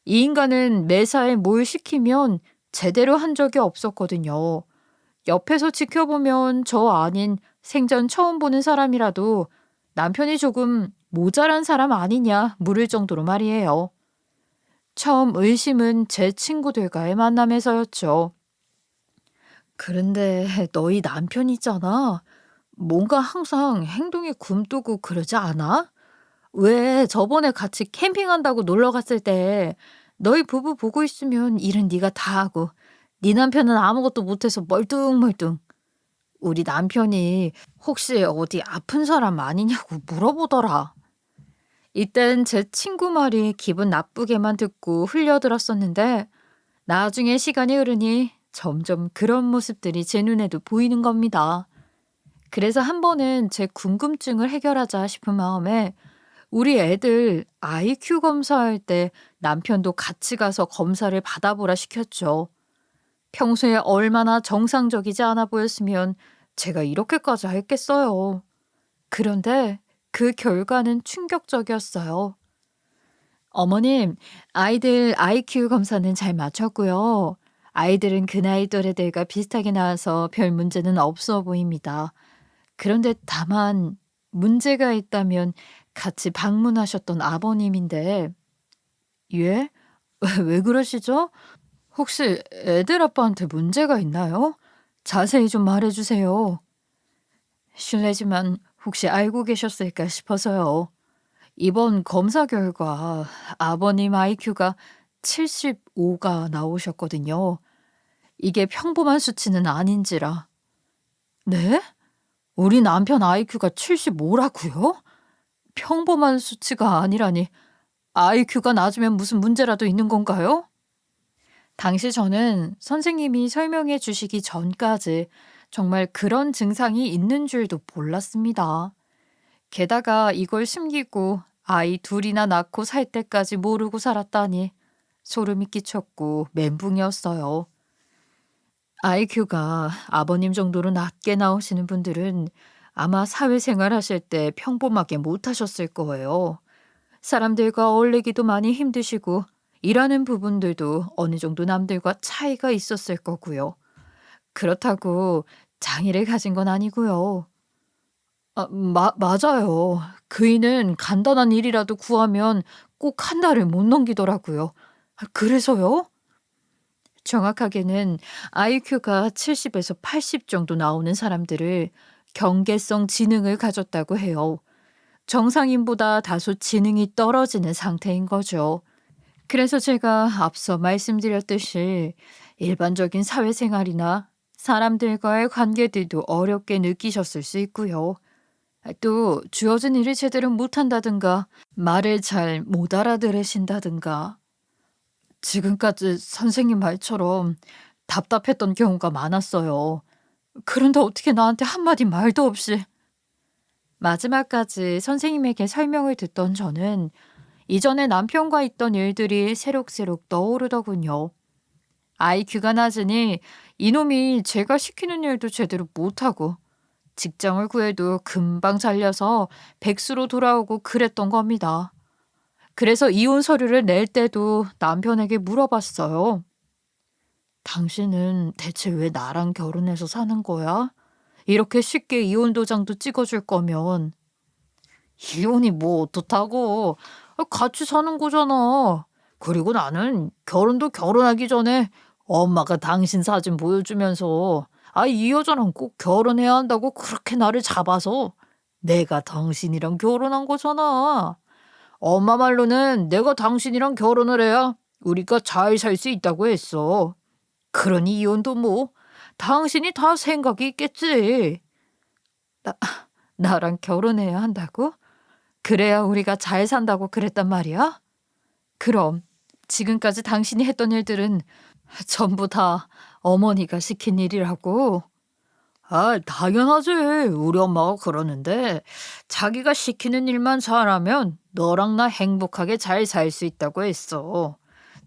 이 인간은 매사에 뭘 시키면 제대로 한 적이 없었거든요. 옆에서 지켜보면 저 아닌 생전 처음 보는 사람이라도 남편이 조금 모자란 사람 아니냐 물을 정도로 말이에요. 처음 의심은 제 친구들과의 만남에서였죠. 그런데 너희 남편 있잖아. 뭔가 항상 행동이 굼뜨고 그러지 않아? 왜 저번에 같이 캠핑한다고 놀러 갔을 때 너희 부부 보고 있으면 일은 네가 다 하고 네 남편은 아무것도 못해서 멀뚱멀뚱. 우리 남편이 혹시 어디 아픈 사람 아니냐고 물어보더라. 이땐 제 친구 말이 기분 나쁘게만 듣고 흘려들었었는데 나중에 시간이 흐르니 점점 그런 모습들이 제 눈에도 보이는 겁니다. 그래서 한 번은 제 궁금증을 해결하자 싶은 마음에 우리 애들 IQ 검사할 때 남편도 같이 가서 검사를 받아보라 시켰죠. 평소에 얼마나 정상적이지 않아 보였으면 제가 이렇게까지 했겠어요. 그런데 그 결과는 충격적이었어요. 어머님, 아이들 IQ 검사는 잘 마쳤고요. 아이들은 그 나이 또래들과 비슷하게 나와서 별 문제는 없어 보입니다. 그런데 다만 문제가 있다면 같이 방문하셨던 아버님인데, 예? 왜 그러시죠? 혹시 애들 아빠한테 문제가 있나요? 자세히 좀 말해주세요. 실례지만 혹시 알고 계셨을까 싶어서요. 이번 검사 결과 아버님 IQ가 75가 나오셨거든요. 이게 평범한 수치는 아닌지라. 네? 우리 남편 IQ가 75라고요? 평범한 수치가 아니라니 IQ가 낮으면 무슨 문제라도 있는 건가요? 당시 저는 선생님이 설명해 주시기 전까지 정말 그런 증상이 있는 줄도 몰랐습니다. 게다가 이걸 숨기고 아이 둘이나 낳고 살 때까지 모르고 살았다니 소름이 끼쳤고 멘붕이었어요. IQ가 아버님 정도로 낮게 나오시는 분들은 아마 사회생활 하실 때 평범하게 못하셨을 거예요. 사람들과 어울리기도 많이 힘드시고 일하는 부분들도 어느 정도 남들과 차이가 있었을 거고요. 그렇다고 장애를 가진 건 아니고요. 맞아요. 그이는 간단한 일이라도 구하면 꼭 한 달을 못 넘기더라고요. 그래서요? 정확하게는 IQ가 70에서 80 정도 나오는 사람들을 경계성 지능을 가졌다고 해요. 정상인보다 다소 지능이 떨어지는 상태인 거죠. 그래서 제가 앞서 말씀드렸듯이 일반적인 사회생활이나 사람들과의 관계들도 어렵게 느끼셨을 수 있고요. 또 주어진 일을 제대로 못한다든가 말을 잘 못 알아들으신다든가 지금까지 선생님 말처럼 답답했던 경우가 많았어요. 그런데 어떻게 나한테 한마디 말도 없이. 마지막까지 선생님에게 설명을 듣던 저는 이전에 남편과 있던 일들이 새록새록 떠오르더군요. IQ가 낮으니 이놈이 제가 시키는 일도 제대로 못하고 직장을 구해도 금방 잘려서 백수로 돌아오고 그랬던 겁니다. 그래서 이혼 서류를 낼 때도 남편에게 물어봤어요. 당신은 대체 왜 나랑 결혼해서 사는 거야? 이렇게 쉽게 이혼 도장도 찍어줄 거면. 이혼이 뭐 어떻다고? 같이 사는 거잖아. 그리고 나는 결혼도 결혼하기 전에 엄마가 당신 사진 보여주면서 이 여자랑 꼭 결혼해야 한다고 그렇게 나를 잡아서 내가 당신이랑 결혼한 거잖아. 엄마 말로는 내가 당신이랑 결혼을 해야 우리가 잘 살 수 있다고 했어. 그러니 이혼도 뭐 당신이 다 생각이 있겠지. 나, 나랑 결혼해야 한다고? 그래야 우리가 잘 산다고 그랬단 말이야? 그럼 지금까지 당신이 했던 일들은 전부 다 어머니가 시킨 일이라고? 당연하지. 우리 엄마가 그러는데 자기가 시키는 일만 잘하면 너랑 나 행복하게 잘 살 수 있다고 했어.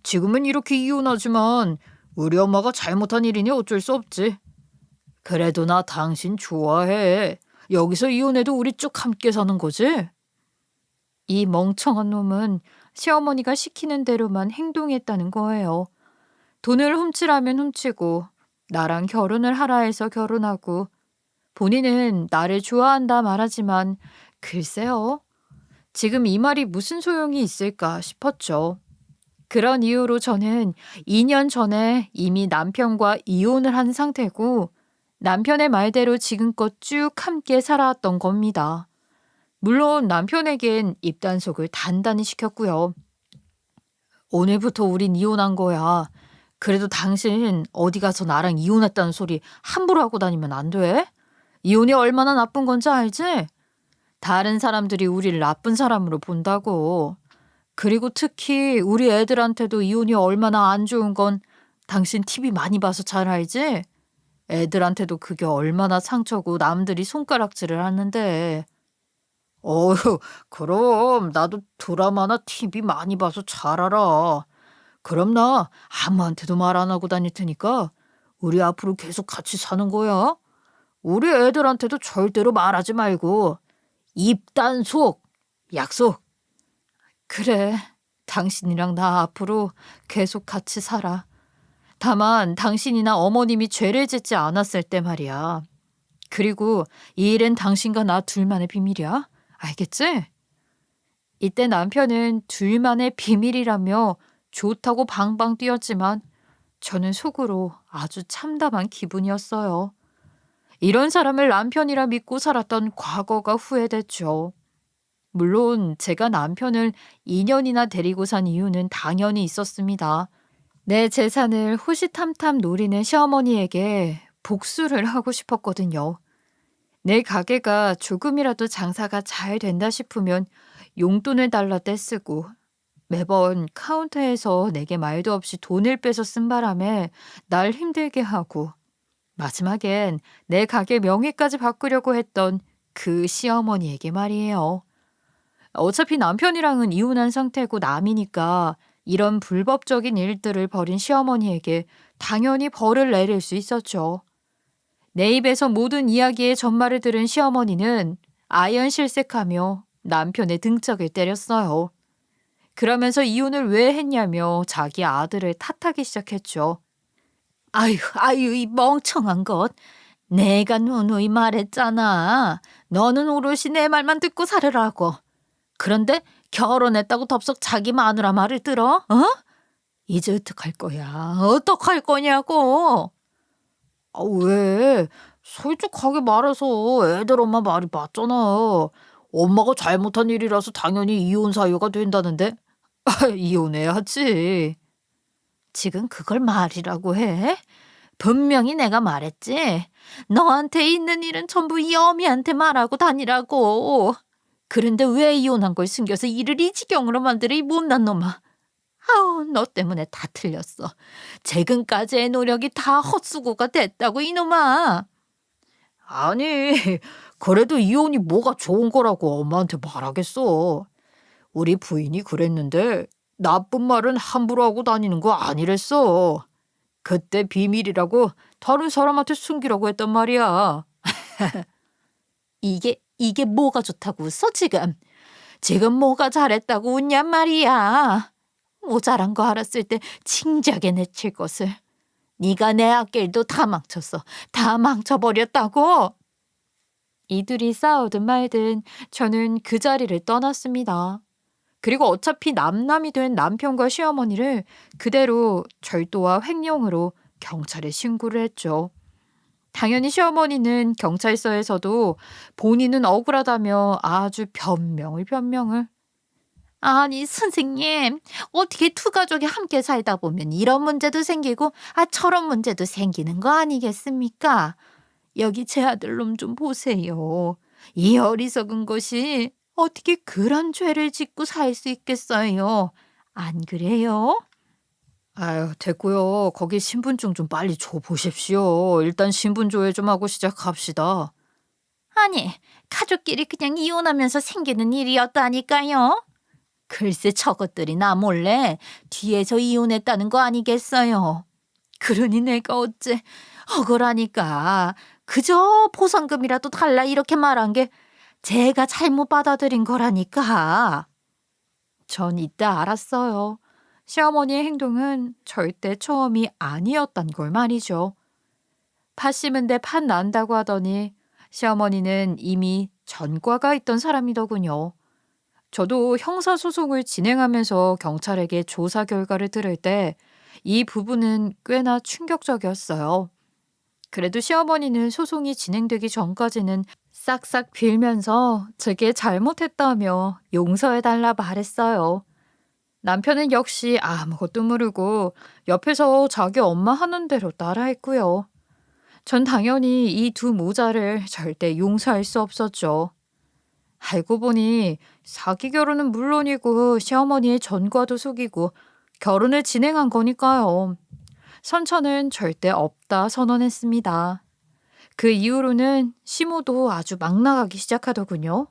지금은 이렇게 이혼하지만 우리 엄마가 잘못한 일이니 어쩔 수 없지. 그래도 나 당신 좋아해. 여기서 이혼해도 우리 쭉 함께 사는 거지? 이 멍청한 놈은 시어머니가 시키는 대로만 행동했다는 거예요. 돈을 훔치라면 훔치고 나랑 결혼을 하라 해서 결혼하고 본인은 나를 좋아한다 말하지만 글쎄요. 지금 이 말이 무슨 소용이 있을까 싶었죠. 그런 이유로 저는 2년 전에 이미 남편과 이혼을 한 상태고 남편의 말대로 지금껏 쭉 함께 살아왔던 겁니다. 물론 남편에겐 입단속을 단단히 시켰고요. 오늘부터 우린 이혼한 거야. 그래도 당신 어디 가서 나랑 이혼했다는 소리 함부로 하고 다니면 안 돼? 이혼이 얼마나 나쁜 건지 알지? 다른 사람들이 우리를 나쁜 사람으로 본다고. 그리고 특히 우리 애들한테도 이혼이 얼마나 안 좋은 건 당신 TV 많이 봐서 잘 알지? 애들한테도 그게 얼마나 상처고 남들이 손가락질을 하는데. 어휴, 그럼 나도 드라마나 TV 많이 봐서 잘 알아. 그럼 나 아무한테도 말 안 하고 다닐 테니까 우리 앞으로 계속 같이 사는 거야. 우리 애들한테도 절대로 말하지 말고 입단속, 약속. 그래, 당신이랑 나 앞으로 계속 같이 살아. 다만 당신이나 어머님이 죄를 짓지 않았을 때 말이야. 그리고 이 일은 당신과 나 둘만의 비밀이야. 알겠지? 이때 남편은 둘만의 비밀이라며 좋다고 방방 뛰었지만 저는 속으로 아주 참담한 기분이었어요. 이런 사람을 남편이라 믿고 살았던 과거가 후회됐죠. 물론 제가 남편을 2년이나 데리고 산 이유는 당연히 있었습니다. 내 재산을 호시탐탐 노리는 시어머니에게 복수를 하고 싶었거든요. 내 가게가 조금이라도 장사가 잘 된다 싶으면 용돈을 달라 떼쓰고 매번 카운터에서 내게 말도 없이 돈을 빼서 쓴 바람에 날 힘들게 하고 마지막엔 내 가게 명예까지 바꾸려고 했던 그 시어머니에게 말이에요. 어차피 남편이랑은 이혼한 상태고 남이니까 이런 불법적인 일들을 벌인 시어머니에게 당연히 벌을 내릴 수 있었죠. 내 입에서 모든 이야기의 전말을 들은 시어머니는 아연실색하며 남편의 등짝을 때렸어요. 그러면서 이혼을 왜 했냐며 자기 아들을 탓하기 시작했죠. 아유, 이 멍청한 것. 내가 누누이 말했잖아. 너는 오롯이 내 말만 듣고 살으라고. 그런데 결혼했다고 덥석 자기 마누라 말을 들어? 어? 이제 어떡할 거야? 어떡할 거냐고. 왜? 솔직하게 말해서 애들 엄마 말이 맞잖아. 엄마가 잘못한 일이라서 당연히 이혼 사유가 된다는데 이혼해야지. 지금 그걸 말이라고 해? 분명히 내가 말했지. 너한테 있는 일은 전부 이 어미한테 말하고 다니라고. 그런데 왜 이혼한 걸 숨겨서 일을 이 지경으로 만들어 이 못난 놈아. 아우, 너 때문에 다 틀렸어. 지금까지의 노력이 다 헛수고가 됐다고 이놈아. 아니, 그래도 이혼이 뭐가 좋은 거라고 엄마한테 말하겠어. 우리 부인이 그랬는데 나쁜 말은 함부로 하고 다니는 거 아니랬어. 그때 비밀이라고 다른 사람한테 숨기라고 했단 말이야. 이게 뭐가 좋다고 웃어 지금? 지금 뭐가 잘했다고 웃냔 말이야. 모자란 거 알았을 때 진작에 내칠 것을. 네가 내 앞길도 다 망쳤어. 다 망쳐버렸다고. 이들이 싸우든 말든 저는 그 자리를 떠났습니다. 그리고 어차피 남남이 된 남편과 시어머니를 그대로 절도와 횡령으로 경찰에 신고를 했죠. 당연히 시어머니는 경찰서에서도 본인은 억울하다며 아주 변명을. 아니 선생님, 어떻게 두 가족이 함께 살다 보면 이런 문제도 생기고 저런 문제도 생기는 거 아니겠습니까? 여기 제 아들놈 좀 보세요. 이 어리석은 것이 어떻게 그런 죄를 짓고 살 수 있겠어요? 안 그래요? 아유, 됐고요. 거기 신분증 좀 빨리 줘 보십시오. 일단 신분 조회 좀 하고 시작합시다. 아니, 가족끼리 그냥 이혼하면서 생기는 일이었다니까요. 글쎄 저것들이 나 몰래 뒤에서 이혼했다는 거 아니겠어요. 그러니 내가 어째 억울하니까 그저 보상금이라도 달라 이렇게 말한 게 제가 잘못 받아들인 거라니까. 전 이때 알았어요. 시어머니의 행동은 절대 처음이 아니었단 걸 말이죠. 팥 심은데 팥 난다고 하더니 시어머니는 이미 전과가 있던 사람이더군요. 저도 형사소송을 진행하면서 경찰에게 조사 결과를 들을 때 이 부분은 꽤나 충격적이었어요. 그래도 시어머니는 소송이 진행되기 전까지는 싹싹 빌면서 제게 잘못했다며 용서해달라 말했어요. 남편은 역시 아무것도 모르고 옆에서 자기 엄마 하는 대로 따라했고요. 전 당연히 이 두 모자를 절대 용서할 수 없었죠. 알고 보니 사기 결혼은 물론이고 시어머니의 전과도 속이고 결혼을 진행한 거니까요. 선처는 절대 없다 선언했습니다. 그 이후로는 시모도 아주 막 나가기 시작하더군요.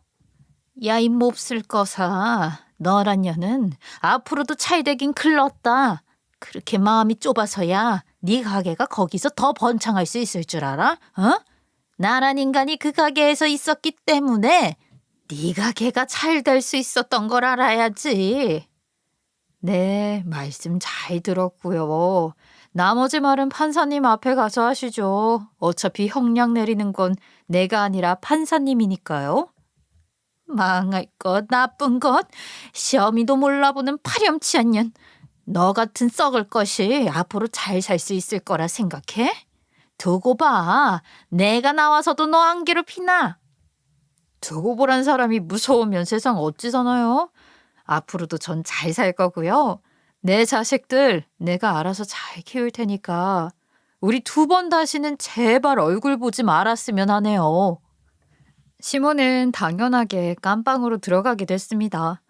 야, 이 몹쓸 거사. 너란 년은 앞으로도 찰되긴 글렀다. 그렇게 마음이 좁아서야 네 가게가 거기서 더 번창할 수 있을 줄 알아? 어? 나란 인간이 그 가게에서 있었기 때문에 네 가게가 잘 될 수 있었던 걸 알아야지. 네, 말씀 잘 들었고요. 나머지 말은 판사님 앞에 가서 하시죠. 어차피 형량 내리는 건 내가 아니라 판사님이니까요. 망할 것, 나쁜 것, 시어미도 몰라보는 파렴치한 년. 너 같은 썩을 것이 앞으로 잘 살 수 있을 거라 생각해? 두고 봐. 내가 나와서도 너 안 괴롭히나? 두고 보란 사람이 무서우면 세상 어찌 사나요? 앞으로도 전 잘 살 거고요. 내 자식들 내가 알아서 잘 키울 테니까 우리 두 번 다시는 제발 얼굴 보지 말았으면 하네요. 시모는 당연하게 깜빵으로 들어가게 됐습니다.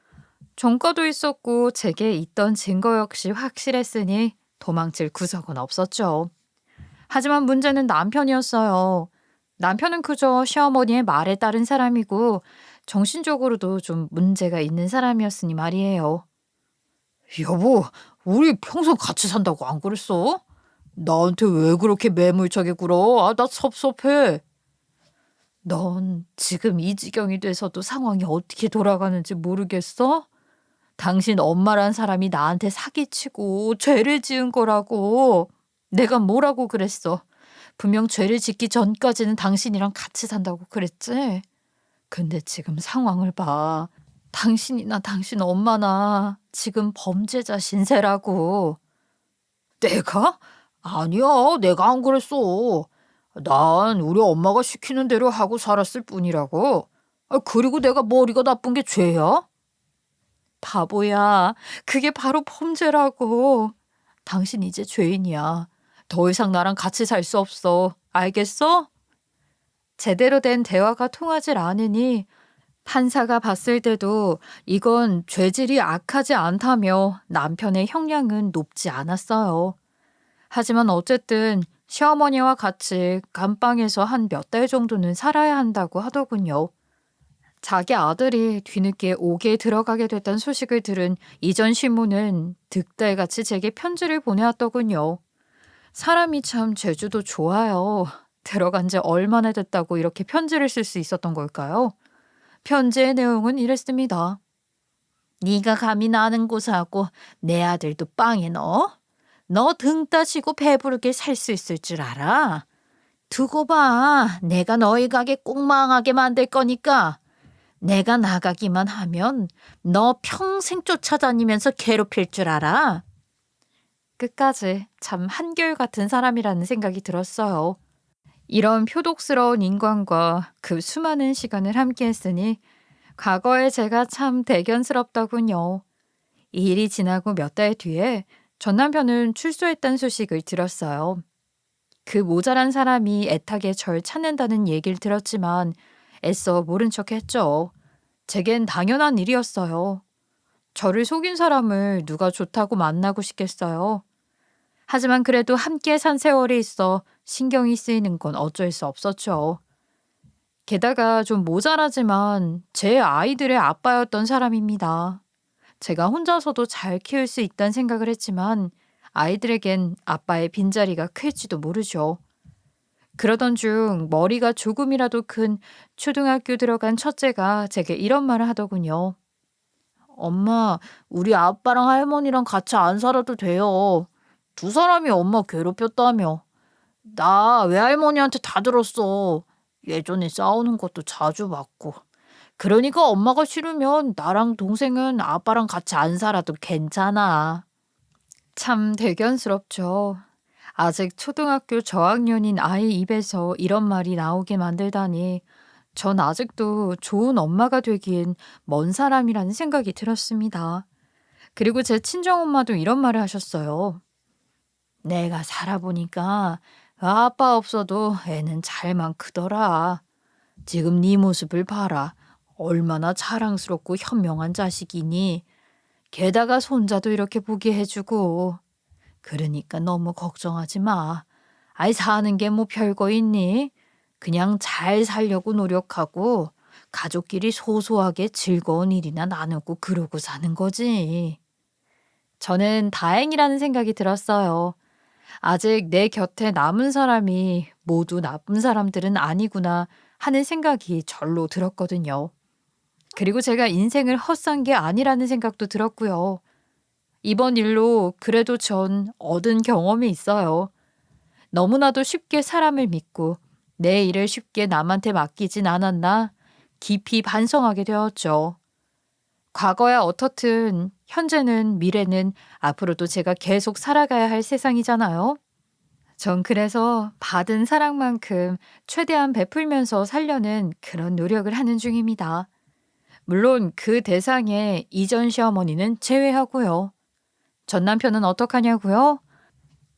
전과도 있었고 제게 있던 증거 역시 확실했으니 도망칠 구석은 없었죠. 하지만 문제는 남편이었어요. 남편은 그저 시어머니의 말에 따른 사람이고 정신적으로도 좀 문제가 있는 사람이었으니 말이에요. 여보, 우리 평생 같이 산다고 안 그랬어? 나한테 왜 그렇게 매몰차게 굴어? 나 섭섭해. 넌 지금 이 지경이 돼서도 상황이 어떻게 돌아가는지 모르겠어? 당신 엄마란 사람이 나한테 사기치고 죄를 지은 거라고. 내가 뭐라고 그랬어? 분명 죄를 짓기 전까지는 당신이랑 같이 산다고 그랬지? 근데 지금 상황을 봐. 당신이나 당신 엄마나 지금 범죄자 신세라고. 내가? 아니야, 내가 안 그랬어. 난 우리 엄마가 시키는 대로 하고 살았을 뿐이라고. 그리고 내가 머리가 나쁜 게 죄야? 바보야. 그게 바로 범죄라고. 당신 이제 죄인이야. 더 이상 나랑 같이 살 수 없어. 알겠어? 제대로 된 대화가 통하질 않으니 판사가 봤을 때도 이건 죄질이 악하지 않다며 남편의 형량은 높지 않았어요. 하지만 어쨌든 시어머니와 같이 감방에서 한 몇 달 정도는 살아야 한다고 하더군요. 자기 아들이 뒤늦게 옥에 들어가게 됐다는 소식을 들은 이전 신부는 득달같이 제게 편지를 보내왔더군요. 사람이 참 제주도 좋아요. 들어간 지 얼마나 됐다고 이렇게 편지를 쓸 수 있었던 걸까요? 편지의 내용은 이랬습니다. 네가 감히 나는 곳하고 내 아들도 빵에 넣어? 너 등 따시고 배부르게 살 수 있을 줄 알아? 두고 봐. 내가 너희 가게 꼭 망하게 만들 거니까. 내가 나가기만 하면 너 평생 쫓아다니면서 괴롭힐 줄 알아? 끝까지 참 한결같은 사람이라는 생각이 들었어요. 이런 표독스러운 인간과 그 수많은 시간을 함께했으니 과거의 제가 참 대견스럽더군요. 이 일이 지나고 몇 달 뒤에 전 남편은 출소했다는 소식을 들었어요. 그 모자란 사람이 애타게 절 찾는다는 얘기를 들었지만 애써 모른 척 했죠. 제겐 당연한 일이었어요. 저를 속인 사람을 누가 좋다고 만나고 싶겠어요. 하지만 그래도 함께 산 세월이 있어 신경이 쓰이는 건 어쩔 수 없었죠. 게다가 좀 모자라지만 제 아이들의 아빠였던 사람입니다. 제가 혼자서도 잘 키울 수 있다는 생각을 했지만 아이들에겐 아빠의 빈자리가 클지도 모르죠. 그러던 중 머리가 조금이라도 큰 초등학교 들어간 첫째가 제게 이런 말을 하더군요. 엄마, 우리 아빠랑 할머니랑 같이 안 살아도 돼요. 두 사람이 엄마 괴롭혔다며. 나 외할머니한테 다 들었어. 예전에 싸우는 것도 자주 봤고. 그러니까 엄마가 싫으면 나랑 동생은 아빠랑 같이 안 살아도 괜찮아. 참 대견스럽죠. 아직 초등학교 저학년인 아이 입에서 이런 말이 나오게 만들다니 전 아직도 좋은 엄마가 되기엔 먼 사람이라는 생각이 들었습니다. 그리고 제 친정엄마도 이런 말을 하셨어요. 내가 살아보니까 아빠 없어도 애는 잘만 크더라. 지금 네 모습을 봐라. 얼마나 자랑스럽고 현명한 자식이니. 게다가 손자도 이렇게 보게 해주고. 그러니까 너무 걱정하지 마. 아이 사는 게 뭐 별거 있니? 그냥 잘 살려고 노력하고 가족끼리 소소하게 즐거운 일이나 나누고 그러고 사는 거지. 저는 다행이라는 생각이 들었어요. 아직 내 곁에 남은 사람이 모두 나쁜 사람들은 아니구나 하는 생각이 절로 들었거든요. 그리고 제가 인생을 헛산 게 아니라는 생각도 들었고요. 이번 일로 그래도 전 얻은 경험이 있어요. 너무나도 쉽게 사람을 믿고 내 일을 쉽게 남한테 맡기진 않았나 깊이 반성하게 되었죠. 과거야 어떻든 현재는 미래는 앞으로도 제가 계속 살아가야 할 세상이잖아요. 전 그래서 받은 사랑만큼 최대한 베풀면서 살려는 그런 노력을 하는 중입니다. 물론 그 대상에 이전 시어머니는 제외하고요. 전 남편은 어떡하냐고요?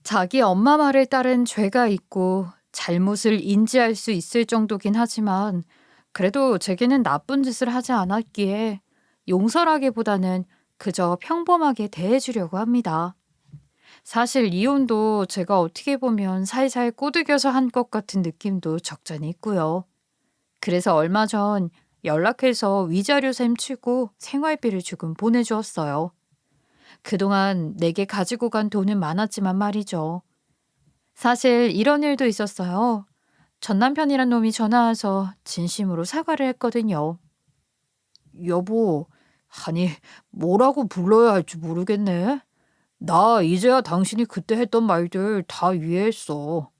자기 엄마 말을 따른 죄가 있고 잘못을 인지할 수 있을 정도긴 하지만 그래도 제게는 나쁜 짓을 하지 않았기에 용서라기보다는 그저 평범하게 대해주려고 합니다. 사실 이혼도 제가 어떻게 보면 살살 꼬드겨서 한 것 같은 느낌도 적잖이 있고요. 그래서 얼마 전 연락해서 위자료 셈 치고 생활비를 조금 보내주었어요. 그동안 내게 가지고 간 돈은 많았지만 말이죠. 사실 이런 일도 있었어요. 전 남편이란 놈이 전화 와서 진심으로 사과를 했거든요. 여보, 아니, 뭐라고 불러야 할지 모르겠네. 나 이제야 당신이 그때 했던 말들 다 이해했어.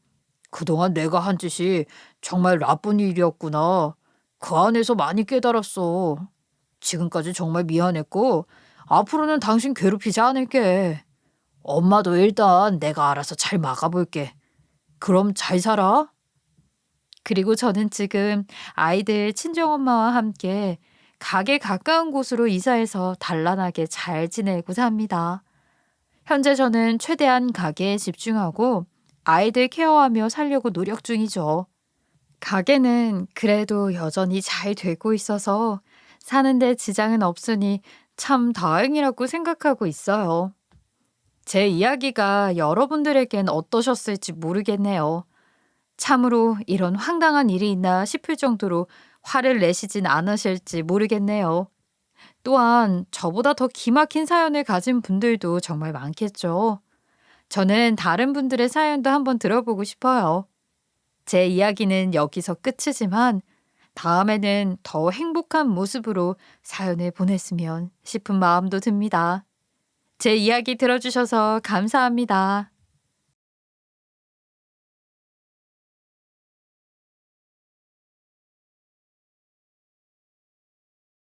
그동안 내가 한 짓이 정말 나쁜 일이었구나. 그 안에서 많이 깨달았어. 지금까지 정말 미안했고, 앞으로는 당신 괴롭히지 않을게. 엄마도 일단 내가 알아서 잘 막아볼게. 그럼 잘 살아? 그리고 저는 지금 아이들 친정엄마와 함께 가게 가까운 곳으로 이사해서 단란하게 잘 지내고 삽니다. 현재 저는 최대한 가게에 집중하고 아이들 케어하며 살려고 노력 중이죠. 가게는 그래도 여전히 잘 되고 있어서 사는데 지장은 없으니 참 다행이라고 생각하고 있어요. 제 이야기가 여러분들에겐 어떠셨을지 모르겠네요. 참으로 이런 황당한 일이 있나 싶을 정도로 화를 내시진 않으실지 모르겠네요. 또한 저보다 더 기막힌 사연을 가진 분들도 정말 많겠죠. 저는 다른 분들의 사연도 한번 들어보고 싶어요. 제 이야기는 여기서 끝이지만 다음에는 더 행복한 모습으로 사연을 보냈으면 싶은 마음도 듭니다. 제 이야기 들어주셔서 감사합니다.